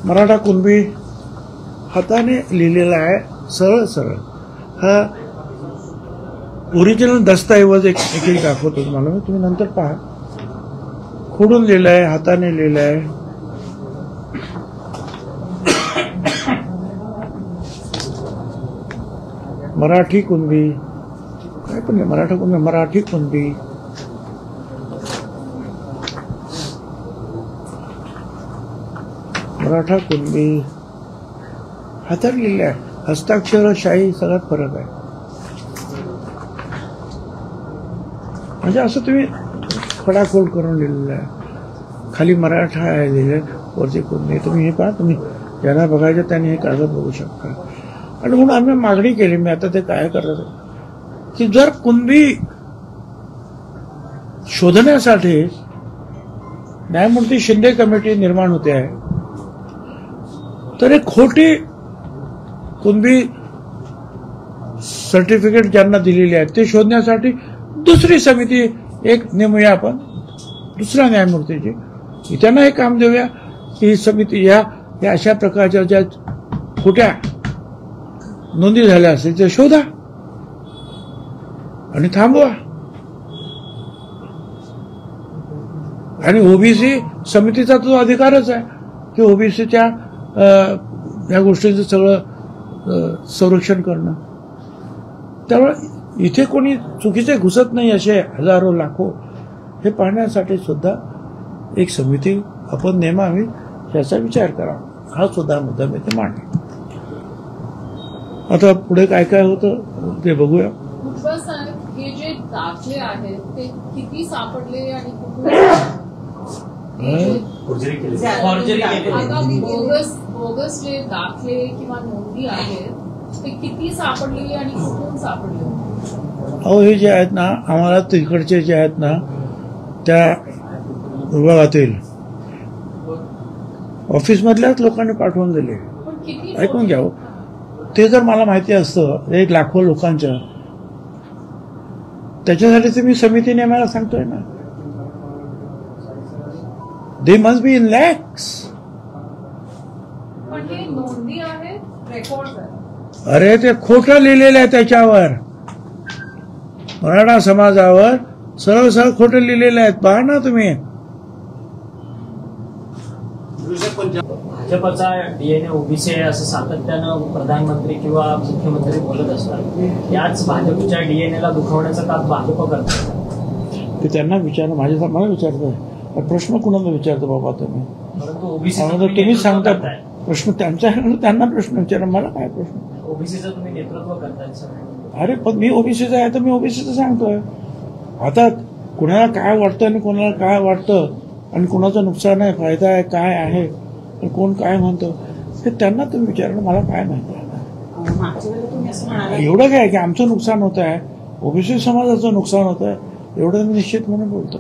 मराठा कुणबी हाताने लिहिलेला आहे, सरळ सरळ. हा ओरिजिनल दस्तऐवज एक दाखवतो तुम्हाला मी, तुम्ही नंतर पहा. खोडून लिहिलं आहे, हाताने लिहिलं आहे. मराठी कुणबी काय पण नाही, मराठा कुणबी, मराठी कुणबी. मराठा कुणबी हातात लिहिलं आहे. हस्ताक्षर शाही सगळ्यात फरक आहे. म्हणजे असं तुम्ही खडाखोड करून लिहिलेलं आहे. खाली मराठा आहे लिहिलं, वरती कुणबी. तुम्ही हे पहा, तुम्ही ज्यांना बघायचं त्यांनी हे कागद बघू शकता. आणि म्हणून आम्ही मागणी केली, मी आता ते काय करत की जर कुणबी शोधण्यासाठी न्यायमूर्ती शिंदे कमिटी निर्माण होते आहे, तर एक खोटी कुणबी सर्टिफिकेट ज्यांना दिलेली आहे ते शोधण्यासाठी दुसरी समिती एक नेमूया आपण, दुसऱ्या न्यायमूर्तीची. त्यांना हे काम देऊया की ही समिती या अशा प्रकारच्या ज्या खोट्या नोंदी झाल्या असतील ते शोधा आणि थांबवा. आणि ओबीसी समितीचा तो अधिकारच आहे की ओबीसीच्या या गोष्टींचं सगळं संरक्षण करणं. त्यामुळे इथे कोणी चुकीचे घुसत नाही असे हजारो लाखो, हे पाहण्यासाठी सुद्धा एक समिती आपण नेमावी याचा विचार करावा. हा सुद्धा मुद्दा मी ते मांडला. आता पुढे काय काय होतं ते बघूया. हे जे दाखले आहेत ते किती सापडले आणि बोगस जे दाखले किंवा नोंदी आहेत ते किती सापडलेले आणि कुठून सापडले? अहो हे जे आहेत ना, आम्हाला तिकडचे जे आहेत ना त्या विभागातील ऑफिसमधल्याच लोकांनी पाठवून दिले. ऐकून घ्यावं, ते जर मला माहिती असतं 1 लाखो लोकांच्या, त्याच्यासाठी तर मी समिती नेमायला सांगतोय ना. They must be in lakhs. अरे ते खोटं लिहिलेलं आहे त्याच्यावर, मराठा समाजावर सरळ सरळ खोटं लिहिलेलं आहे. पहा ना तुम्ही. भाजपचा डीएनए ओबीसी आहे असं सातत्यानं प्रधानमंत्री किंवा मुख्यमंत्री बोलत असतात. याच भाजपच्या डीएनएला दुखावण्याचं काम भाजप करतात. ते त्यांना विचार, माझ्या मला विचारतोय प्रश्न कुणाला विचारतो बाबा तुम्ही? परंतु ओबीसी तुम्ही सांगता प्रश्न त्यांना प्रश्न विचारा, मला काय प्रश्न? ओबीसीचं तुम्ही नेतृत्व करताय सर. अरे पण मी ओबीसीचा आहे तर मी ओबीसीचं सांगतोय. आता कुणाला काय वाटतं आणि कोणाला काय वाटतं आणि कुणाचं नुकसान आहे, फायदा आहे, काय आहे, कोण काय म्हणतो हे त्यांना तुम्ही विचारणं, मला काय माहिती आहे. एवढं काय की आमचं नुकसान होत आहे, ओबीसी समाजाचं नुकसान होत आहे, एवढं मी निश्चित म्हणून बोलतो.